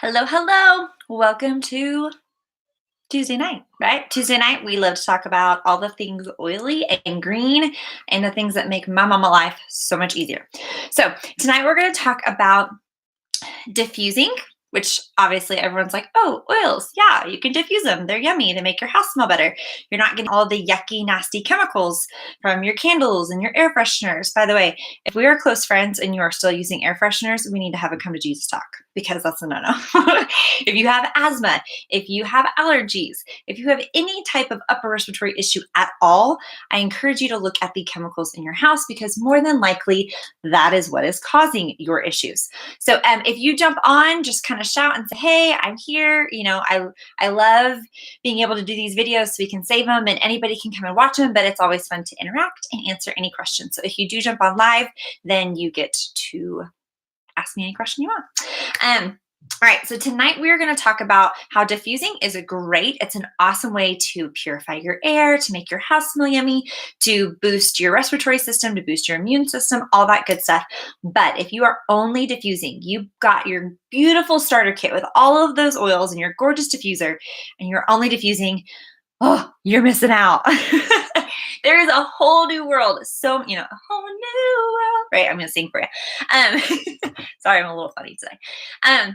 Hello, hello. Welcome to Tuesday night, right? Tuesday night, we love to talk about all the things oily and green and the things that make my mama life so much easier. So, tonight we're going to talk about diffusing, which obviously everyone's like, oh, oils. Yeah, you can diffuse them. They're yummy. They make your house smell better. You're not getting all the yucky, nasty chemicals from your candles and your air fresheners. By the way, if we are close friends and you are still using air fresheners, we need to have a come to Jesus talk because that's a no-no. If you have asthma, if you have allergies, if you have any type of upper respiratory issue at all, I encourage you to look at the chemicals in your house because more than likely that is what is causing your issues. So if you jump on, just kind of shout and say, hey, I'm here. I love being able to do these videos so we can save them and anybody can come and watch them, but it's always fun to interact and answer any questions. So if you do jump on live, then you get to ask me any question you want. All right, so tonight we are going to talk about how diffusing is it's an awesome way to purify your air, to make your house smell yummy, to boost your respiratory system, to boost your immune system, all that good stuff. But if you are only diffusing, you've got your beautiful starter kit with all of those oils and your gorgeous diffuser, and you're only diffusing, oh, you're missing out. There is a whole new world. So, a whole new world. Right, I'm going to sing for you. Sorry, I'm a little funny today.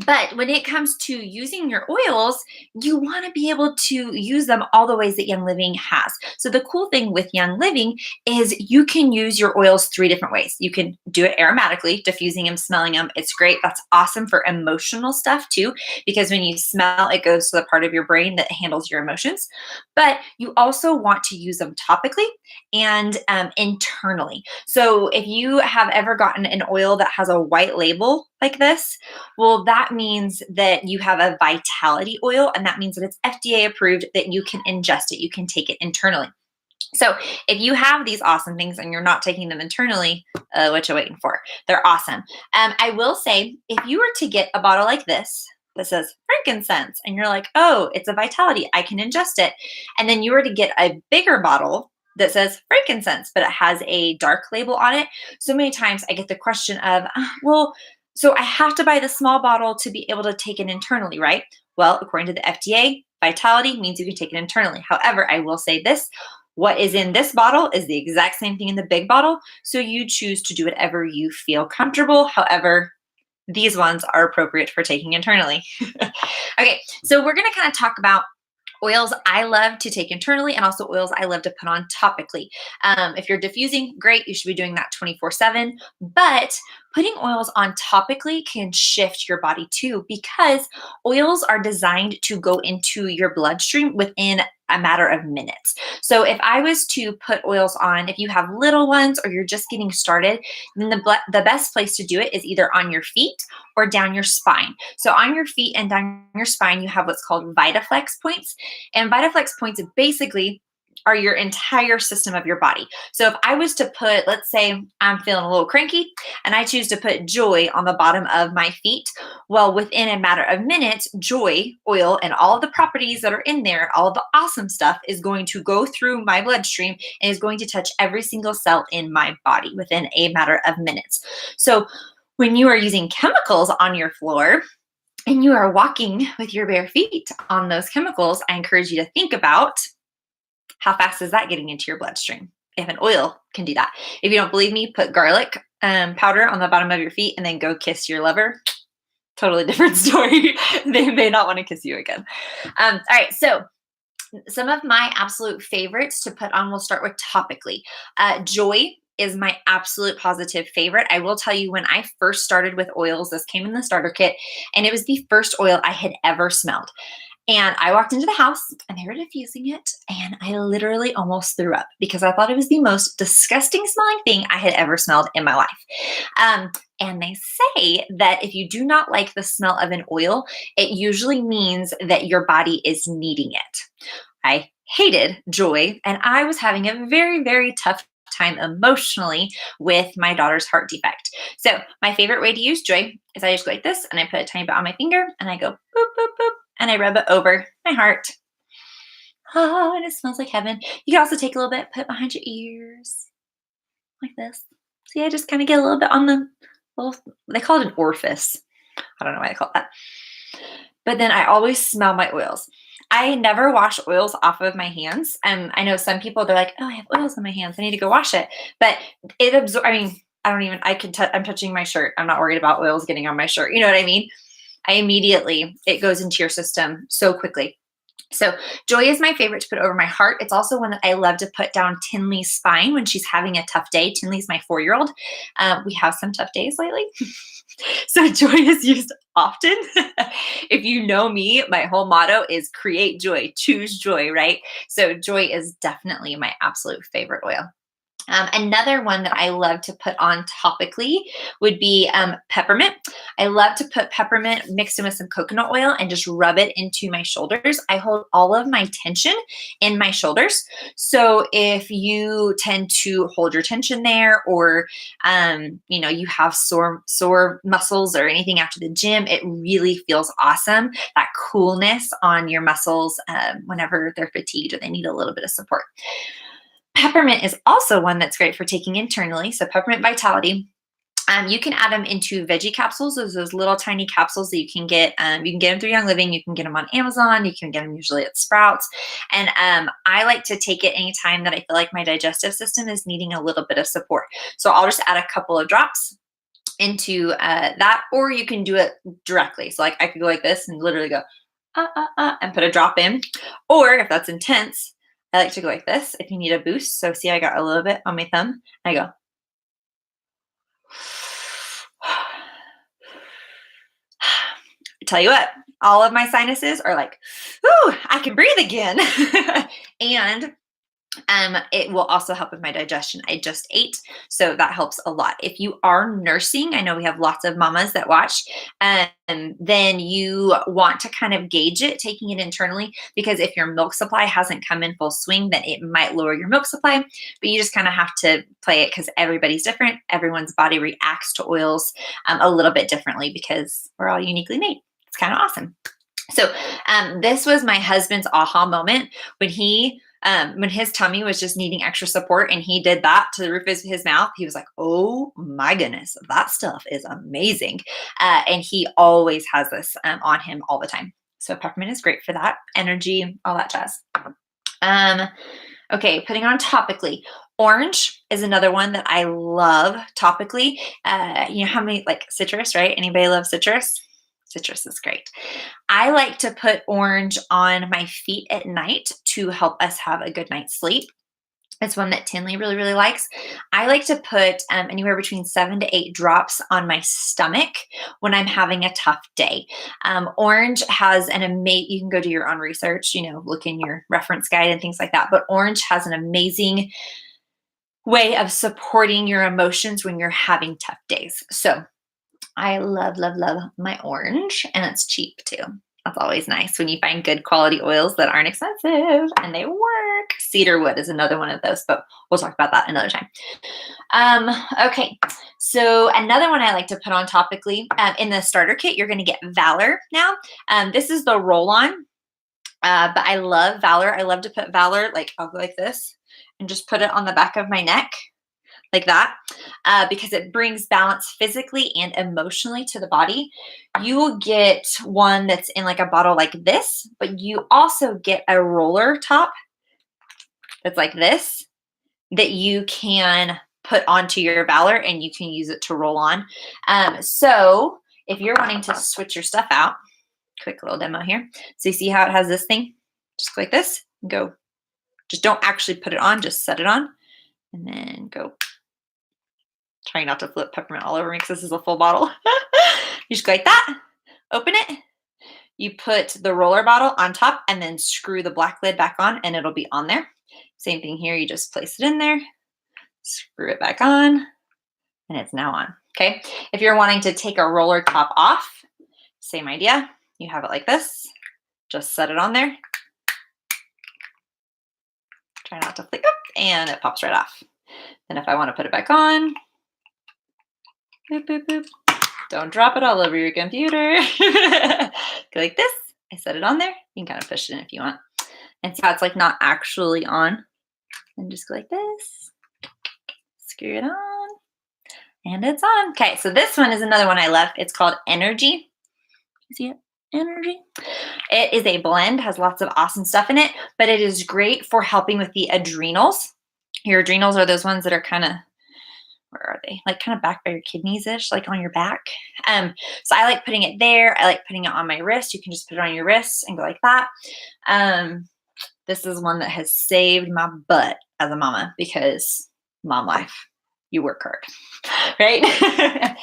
But when it comes to using your oils, you want to be able to use them all the ways that Young Living has. So the cool thing with Young Living is you can use your oils 3 different ways. You can do it aromatically, diffusing them, smelling them. It's great. That's awesome for emotional stuff too, because when you smell, it goes to the part of your brain that handles your emotions. But you also want to use them topically and internally. So if you have ever gotten an oil that has a white label like this, well, that means that you have a vitality oil, and that means that it's FDA approved, that you can ingest it, you can take it internally. So if you have these awesome things and you're not taking them internally, what you waiting for? They're awesome. I will say, if you were to get a bottle like this that says frankincense, and you're like, oh, it's a vitality, I can ingest it. And then you were to get a bigger bottle that says frankincense, but it has a dark label on it. So many times I get the question of, well, so I have to buy the small bottle to be able to take it internally, right? Well, according to the FDA, vitality means you can take it internally. However, I will say this, what is in this bottle is the exact same thing in the big bottle. So you choose to do whatever you feel comfortable. However, these ones are appropriate for taking internally. Okay, so we're going to kind of talk about oils I love to take internally and also oils I love to put on topically. If you're diffusing, great, you should be doing that 24/7. But putting oils on topically can shift your body too, because oils are designed to go into your bloodstream within a matter of minutes. So if I was to put oils on, if you have little ones or you're just getting started, then the best place to do it is either on your feet or down your spine. So on your feet and down your spine, you have what's called VitaFlex points. And VitaFlex points basically are your entire system of your body. So if I was to put, let's say I'm feeling a little cranky and I choose to put Joy on the bottom of my feet, well, within a matter of minutes, Joy oil and all of the properties that are in there, all of the awesome stuff is going to go through my bloodstream and is going to touch every single cell in my body within a matter of minutes. So when you are using chemicals on your floor, and you are walking with your bare feet on those chemicals, I encourage you to think about how fast is that getting into your bloodstream? If an oil can do that. If you don't believe me, put garlic powder on the bottom of your feet and then go kiss your lover. Totally different story. They may not want to kiss you again. All right, so some of my absolute favorites to put on, we'll start with topically. Joy is my absolute positive favorite. I will tell you, when I first started with oils, this came in the starter kit, and it was the first oil I had ever smelled. And I walked into the house and they were diffusing it, and I literally almost threw up because I thought it was the most disgusting smelling thing I had ever smelled in my life. And they say that if you do not like the smell of an oil, it usually means that your body is needing it. I hated Joy, and I was having a very, very tough time emotionally with my daughter's heart defect. So my favorite way to use Joy is I just go like this, and I put a tiny bit on my finger, and I go boop, boop, boop, and I rub it over my heart. Oh, and it smells like heaven. You can also take a little bit, put it behind your ears, like this. See, I just kind of get a little bit on the little, they call it an orifice. I don't know why I call it that. But then I always smell my oils. I never wash oils off of my hands. I know some people, they're like, oh, I have oils on my hands. I need to go wash it. But it absorbs, I mean, I don't even, I'm touching my shirt. I'm not worried about oils getting on my shirt. You know what I mean? It goes into your system so quickly. So Joy is my favorite to put over my heart. It's also one that I love to put down Tinley's spine when she's having a tough day. Tinley's my 4-year-old. We have some tough days lately. So Joy is used often. If you know me, my whole motto is create joy, choose joy, right? So Joy is definitely my absolute favorite oil. Another one that I love to put on topically would be peppermint. I love to put peppermint mixed in with some coconut oil and just rub it into my shoulders. I hold all of my tension in my shoulders. So if you tend to hold your tension there, or you have sore muscles or anything after the gym, it really feels awesome. That coolness on your muscles whenever they're fatigued or they need a little bit of support. Peppermint is also one that's great for taking internally. So peppermint vitality. You can add them into veggie capsules. Those little tiny capsules that you can get. You can get them through Young Living. You can get them on Amazon. You can get them usually at Sprouts. And I like to take it anytime that I feel like my digestive system is needing a little bit of support. So I'll just add a couple of drops into that, or you can do it directly. So like I could go like this and literally go and put a drop in. Or if that's intense, I like to go like this if you need a boost. So see, I got a little bit on my thumb. I go. Tell you what, all of my sinuses are like, ooh, I can breathe again. And it will also help with my digestion. I just ate, so that helps a lot. If you are nursing, I know we have lots of mamas that watch, then you want to kind of gauge it, taking it internally, because if your milk supply hasn't come in full swing, then it might lower your milk supply, but you just kind of have to play it because everybody's different. Everyone's body reacts to oils a little bit differently because we're all uniquely made. It's kind of awesome. So this was my husband's aha moment when his tummy was just needing extra support and he did that to the roof of his mouth. He was like, oh my goodness, that stuff is amazing. And he always has this on him all the time. So peppermint is great for that. Energy, all that jazz. Okay, putting on topically. Orange is another one that I love topically. You know how many, like citrus, right? Anybody love citrus? Citrus is great. I like to put orange on my feet at night to help us have a good night's sleep. It's one that Tinley really, really likes. I like to put anywhere between 7 to 8 drops on my stomach when I'm having a tough day. Orange has an amazing, you can go do your own research, look in your reference guide and things like that, but orange has an amazing way of supporting your emotions when you're having tough days. So I love, love, love my orange, and it's cheap too. That's always nice when you find good quality oils that aren't expensive and they work. Cedarwood is another one of those, but we'll talk about that another time. Okay, so another one I like to put on topically in the starter kit, you're going to get Valor now. This is the roll-on, but I love Valor. I love to put Valor, like I'll go like this and just put it on the back of my neck. Like that, because it brings balance physically and emotionally to the body. You will get one that's in like a bottle like this, but you also get a roller top that's like this that you can put onto your Valor and you can use it to roll on. So if you're wanting to switch your stuff out, quick little demo here. So you see how it has this thing? Just click this and go. Just don't actually put it on, just set it on and then go. Trying not to flip peppermint all over me because this is a full bottle. You just go like that, open it, you put the roller bottle on top and then screw the black lid back on and it'll be on there. Same thing here, you just place it in there, screw it back on, and it's now on, okay? If you're wanting to take a roller top off, same idea. You have it like this, just set it on there. Try not to flick up, and it pops right off. Then if I want to put it back on, boop, boop, boop. Don't drop it all over your computer. Go like this. I set it on there. You can kind of push it in if you want. And see how it's like not actually on. And just go like this. Screw it on. And it's on. Okay, so this one is another one I love. It's called Energy. You see it? Energy. It is a blend, has lots of awesome stuff in it, but it is great for helping with the adrenals. Your adrenals are those ones that are kind of, where are they? Like kind of back by your kidneys ish, like on your back. So I like putting it there. I like putting it on my wrist. You can just put it on your wrist and go like that. This is one that has saved my butt as a mama because mom life, you work hard, right?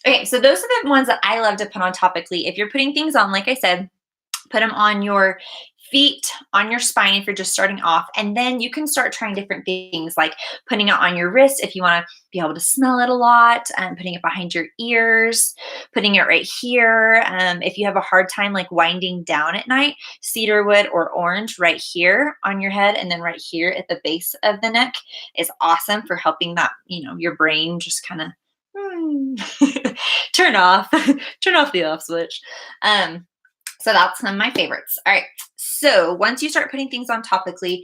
Okay, so those are the ones that I love to put on topically. If you're putting things on, like I said, put them on your feet, on your spine if you're just starting off. And then you can start trying different things like putting it on your wrist if you want to be able to smell it a lot, and putting it behind your ears, putting it right here. If you have a hard time like winding down at night, cedarwood or orange right here on your head and then right here at the base of the neck is awesome for helping that, your brain just kind of turn off, turn off the off switch. So that's some of my favorites. All right. So once you start putting things on topically,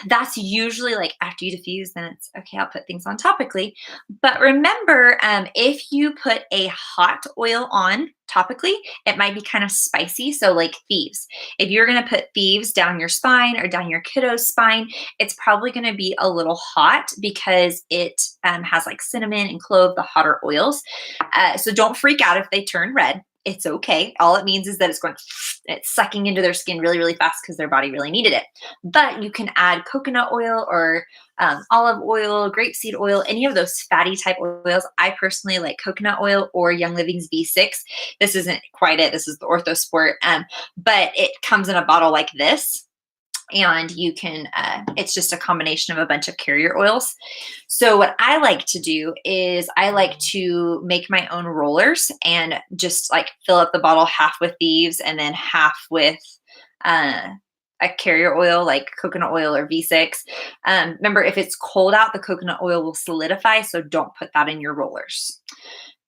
that's usually like after you diffuse, then it's okay, I'll put things on topically. But remember, if you put a hot oil on topically, it might be kind of spicy. So like thieves, if you're going to put thieves down your spine or down your kiddo's spine, it's probably going to be a little hot because it has like cinnamon and clove, the hotter oils. So don't freak out if they turn red. It's okay. All it means is that it's sucking into their skin really, really fast because their body really needed it. But you can add coconut oil or olive oil, grapeseed oil, any of those fatty type oils. I personally like coconut oil or Young Living's V6. This isn't quite it. This is the Orthosport, but it comes in a bottle like this. And you can, it's just a combination of a bunch of carrier oils. So what I like to do is I like to make my own rollers and just like fill up the bottle half with thieves and then half with a carrier oil like coconut oil or V6. Remember, if it's cold out, the coconut oil will solidify. So don't put that in your rollers.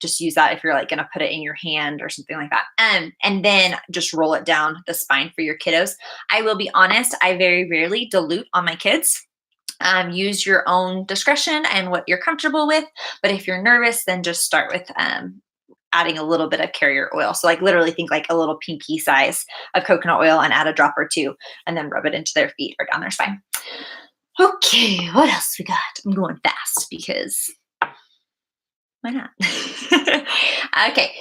Just use that if you're like going to put it in your hand or something like that. And then just roll it down the spine for your kiddos. I will be honest, I very rarely dilute on my kids. Use your own discretion and what you're comfortable with. But if you're nervous, then just start with adding a little bit of carrier oil. So like literally think like a little pinky size of coconut oil and add a drop or two and then rub it into their feet or down their spine. Okay, what else we got? I'm going fast because why not? Okay.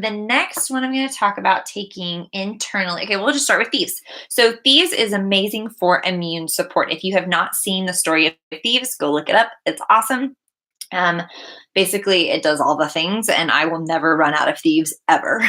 The next one I'm going to talk about taking internally. Okay, we'll just start with thieves. So thieves is amazing for immune support. If you have not seen the story of thieves, go look it up. It's awesome. Basically, it does all the things, and I will never run out of thieves ever.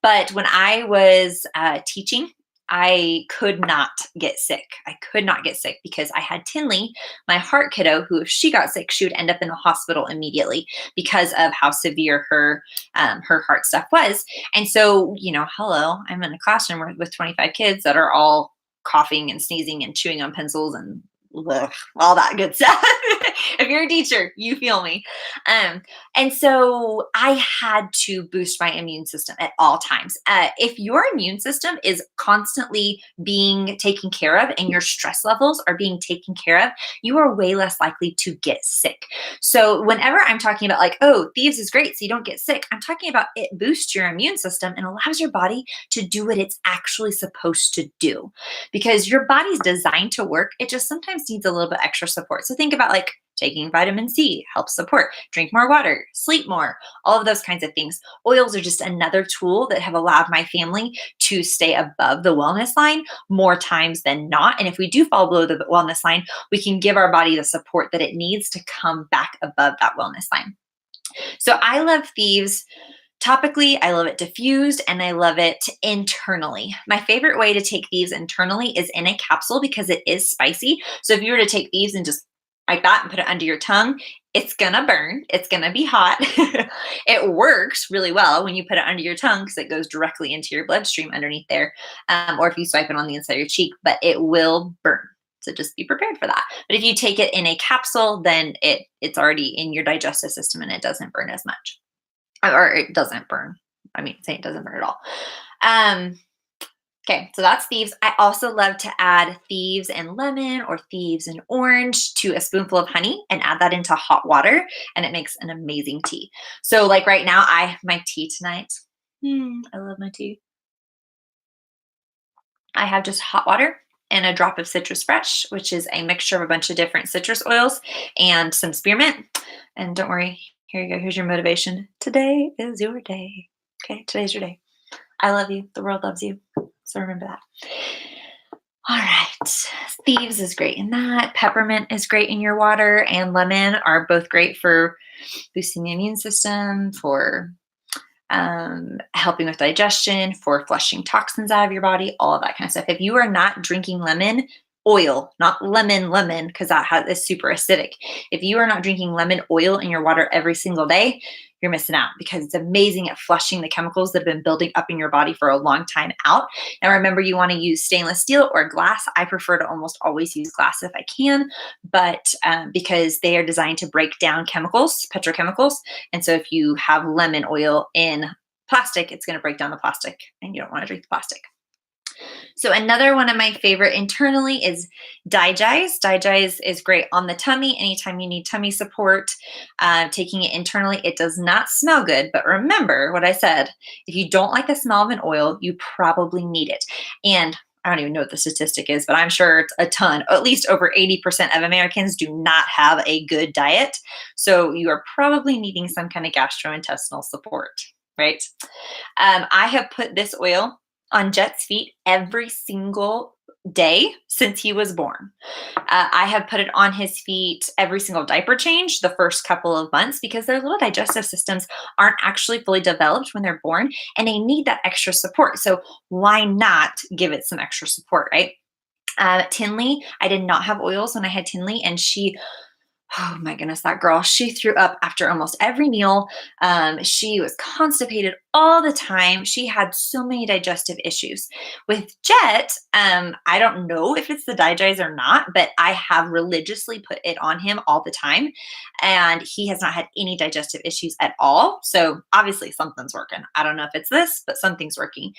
But when I was teaching, I could not get sick. I could not get sick because I had Tinley, my heart kiddo, who if she got sick, she would end up in the hospital immediately because of how severe her heart stuff was. And so, hello, I'm in a classroom with 25 kids that are all coughing and sneezing and chewing on pencils and all that good stuff. If you're a teacher, you feel me. And so I had to boost my immune system at all times. If your immune system is constantly being taken care of and your stress levels are being taken care of, you are way less likely to get sick. So whenever I'm talking about like, oh, thieves is great so you don't get sick, I'm talking about it boosts your immune system and allows your body to do what it's actually supposed to do. Because your body's designed to work. It just sometimes needs a little bit extra support. So think about like taking vitamin C helps support, drink more water, sleep more, all of those kinds of things. Oils are just another tool that have allowed my family to stay above the wellness line more times than not. And if we do fall below the wellness line, we can give our body the support that it needs to come back above that wellness line. So I love thieves. Topically, I love it diffused and I love it internally. My favorite way to take thieves internally is in a capsule because it is spicy. So if you were to take thieves and just like that and put it under your tongue, it's gonna burn. It's gonna be hot. It works really well when you put it under your tongue because it goes directly into your bloodstream underneath there, or if you swipe it on the inside of your cheek, but it will burn. So just be prepared for that. But if you take it in a capsule, then it's already in your digestive system and it doesn't burn as much. Or it doesn't burn. I mean, say it doesn't burn at all. Okay, so that's thieves. I also love to add thieves and lemon or thieves and orange to a spoonful of honey and add that into hot water, and it makes an amazing tea. So like right now, my tea tonight, I love my tea. I have just hot water and a drop of citrus fresh, which is a mixture of a bunch of different citrus oils and some spearmint. And don't worry, here you go. Here's your motivation. Today is your day. Okay, today's your day. I love you. The world loves you. So remember that. All right. Thieves is great in that. Peppermint is great in your water, and lemon are both great for boosting the immune system, for helping with digestion, for flushing toxins out of your body, all of that kind of stuff. If you are not drinking lemon oil, not lemon, because is super acidic. If you are not drinking lemon oil in your water every single day, you're missing out because it's amazing at flushing the chemicals that have been building up in your body for a long time out. Now, remember, you want to use stainless steel or glass. I prefer to almost always use glass if I can, but because they are designed to break down chemicals, petrochemicals. And so if you have lemon oil in plastic, it's going to break down the plastic and you don't want to drink the plastic. So another one of my favorite internally is DIFFUSE. DIFFUSE is great on the tummy anytime you need tummy support. Taking it internally, it does not smell good, but remember what I said. If you don't like the smell of an oil, you probably need it. And I don't even know what the statistic is, but I'm sure it's a ton. At least over 80% of Americans do not have a good diet. So you are probably needing some kind of gastrointestinal support, right? I have put this oil on Jet's feet every single day since he was born. I have put it on his feet every single diaper change the first couple of months because their little digestive systems aren't actually fully developed when they're born and they need that extra support. So why not give it some extra support, right? Tinley, I did not have oils when I had Tinley, and oh my goodness, that girl, she threw up after almost every meal. She was constipated all the time. She had so many digestive issues. With Jet, I don't know if it's the DIFFUSE or not, but I have religiously put it on him all the time. And he has not had any digestive issues at all. So obviously something's working. I don't know if it's this, but something's working.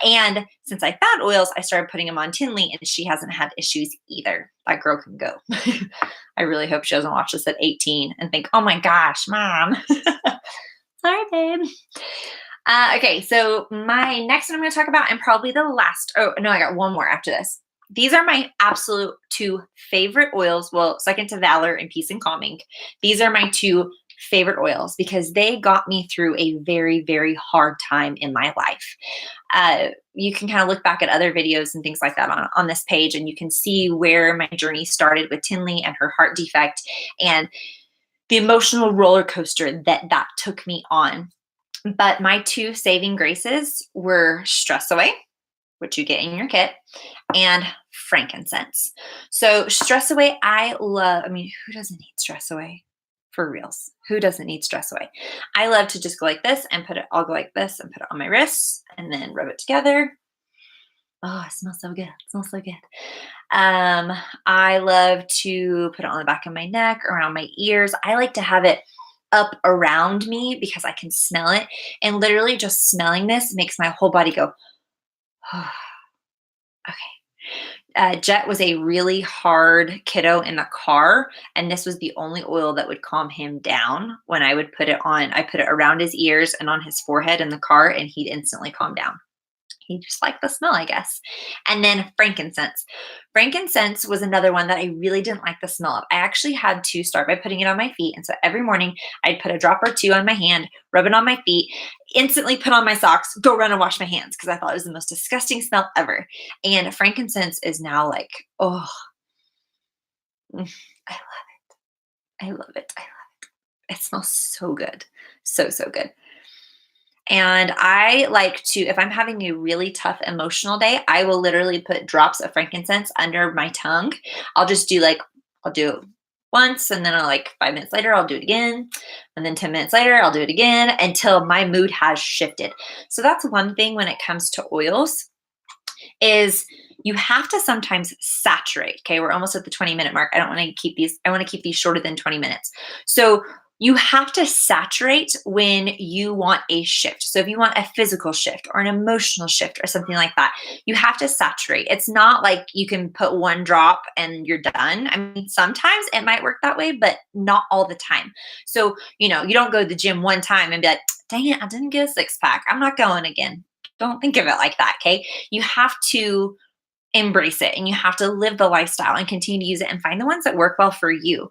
And since I found oils, I started putting them on Tinley, and she hasn't had issues either. That girl can go. I really hope she doesn't watch this at 18 and think, oh my gosh, mom. Sorry, babe. Okay, so my next one I'm going to talk about, and probably the last, oh no, I got one more after this. These are my absolute two favorite oils. Well, second to Valor and Peace and Calming. These are my two favorite oils because they got me through a very, very hard time in my life. You can kind of look back at other videos and things like that on this page, and you can see where my journey started with Tinley and her heart defect and the emotional roller coaster that took me on. But my two saving graces were Stress Away, which you get in your kit, and frankincense. So Stress Away, I love. I mean, who doesn't need Stress Away? For reals. Who doesn't need Stress Away? I love to just go like this and I'll go like this and put it on my wrists and then rub it together. Oh, it smells so good. It smells so good. I love to put it on the back of my neck, around my ears. I like to have it up around me because I can smell it. And literally just smelling this makes my whole body go, oh, okay. Jet was a really hard kiddo in the car, and this was the only oil that would calm him down. When I would put it on, I put it around his ears and on his forehead in the car, and he'd instantly calm down. He just liked the smell, I guess. And then frankincense. Frankincense was another one that I really didn't like the smell of. I actually had to start by putting it on my feet. And so every morning I'd put a drop or two on my hand, rub it on my feet, instantly put on my socks, go run and wash my hands because I thought it was the most disgusting smell ever. And frankincense is now like, oh, I love it. I love it. I love it. It smells so good. So, so good. And I like to, if I'm having a really tough emotional day, I will literally put drops of frankincense under my tongue. I'll do it once, and then 5 minutes later, I'll do it again. And then 10 minutes later, I'll do it again until my mood has shifted. So that's one thing when it comes to oils is you have to sometimes saturate. Okay, we're almost at the 20-minute mark. I want to keep these shorter than 20 minutes. So you have to saturate when you want a shift. So if you want a physical shift or an emotional shift or something like that, you have to saturate. It's not like you can put one drop and you're done. I mean, sometimes it might work that way, but not all the time. So, you don't go to the gym one time and be like, dang it, I didn't get a six pack. I'm not going again. Don't think of it like that. Okay. You have to embrace it and you have to live the lifestyle and continue to use it and find the ones that work well for you.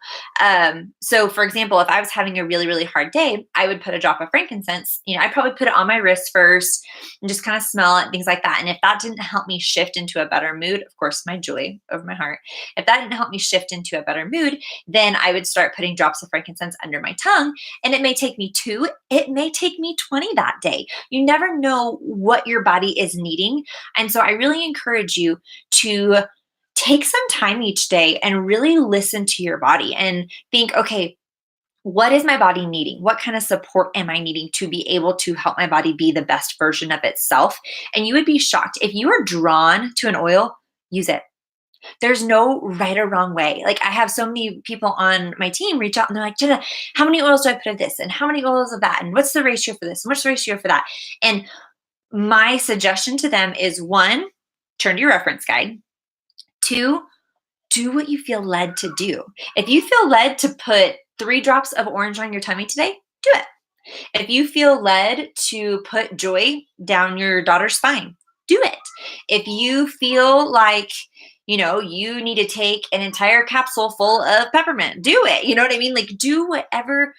So for example, if I was having a really, really hard day, I would put a drop of frankincense, I'd probably put it on my wrist first and just kind of smell it, things like that. And if that didn't help me shift into a better mood, of course, my joy over my heart, if that didn't help me shift into a better mood, then I would start putting drops of frankincense under my tongue. And it may take me 2, it may take me 20 that day. You never know what your body is needing. And so I really encourage you to take some time each day and really listen to your body and think, okay, what is my body needing? What kind of support am I needing to be able to help my body be the best version of itself? And you would be shocked. If you are drawn to an oil, use it. There's no right or wrong way. Like I have so many people on my team reach out and they're like, Jenna, how many oils do I put of this? And how many oils of that? And what's the ratio for this? And what's the ratio for that? And my suggestion to them is 1, turn to your reference guide. 2, do what you feel led to do. If you feel led to put 3 drops of orange on your tummy today, do it. If you feel led to put joy down your daughter's spine, do it. If you feel like, you need to take an entire capsule full of peppermint, do it. You know what I mean? Like do whatever.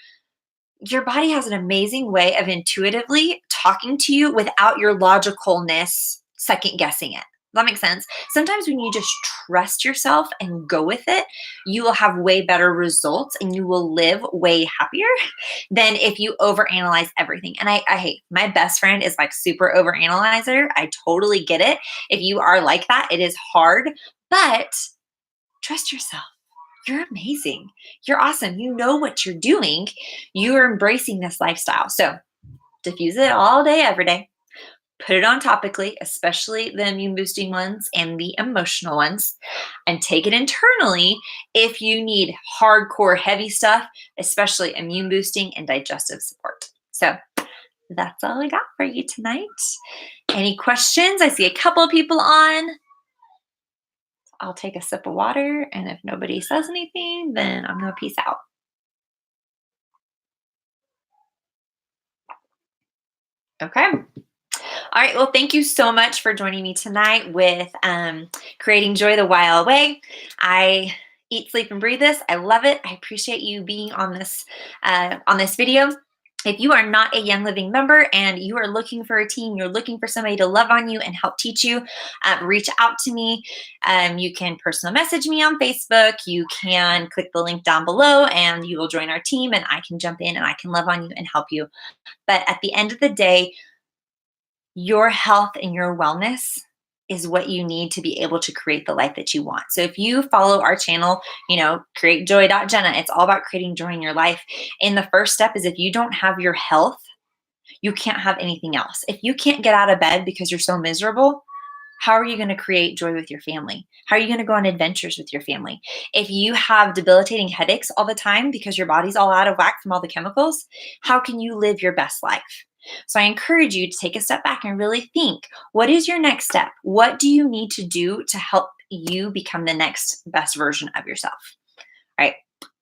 Your body has an amazing way of intuitively talking to you without your logicalness second guessing it. That makes sense. Sometimes when you just trust yourself and go with it, you will have way better results and you will live way happier than if you overanalyze everything. And I hate, my best friend is like super overanalyzer. I totally get it. If you are like that, it is hard, but trust yourself. You're amazing. You're awesome. You know what you're doing. You are embracing this lifestyle. So diffuse it all day, every day. Put it on topically, especially the immune boosting ones and the emotional ones, and take it internally if you need hardcore heavy stuff, especially immune boosting and digestive support. So that's all I got for you tonight. Any questions? I see a couple of people on. I'll take a sip of water, and if nobody says anything, then I'm going to peace out. Okay. All right. Well, thank you so much for joining me tonight with Creating Joy the Wild Way. I eat, sleep, and breathe this. I love it. I appreciate you being on this video. If you are not a Young Living member and you are looking for a team, you're looking for somebody to love on you and help teach you, reach out to me. You can personal message me on Facebook. You can click the link down below and you will join our team and I can jump in and I can love on you and help you. But at the end of the day, your health and your wellness is what you need to be able to create the life that you want. So if you follow our channel, createjoy.jenna, it's all about creating joy in your life. And the first step is if you don't have your health, you can't have anything else. If you can't get out of bed because you're so miserable, how are you going to create joy with your family? How are you going to go on adventures with your family? If you have debilitating headaches all the time because your body's all out of whack from all the chemicals, how can you live your best life? So I encourage you to take a step back and really think, what is your next step? What do you need to do to help you become the next best version of yourself? All right.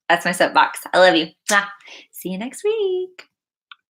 That's my soapbox. I love you. See you next week.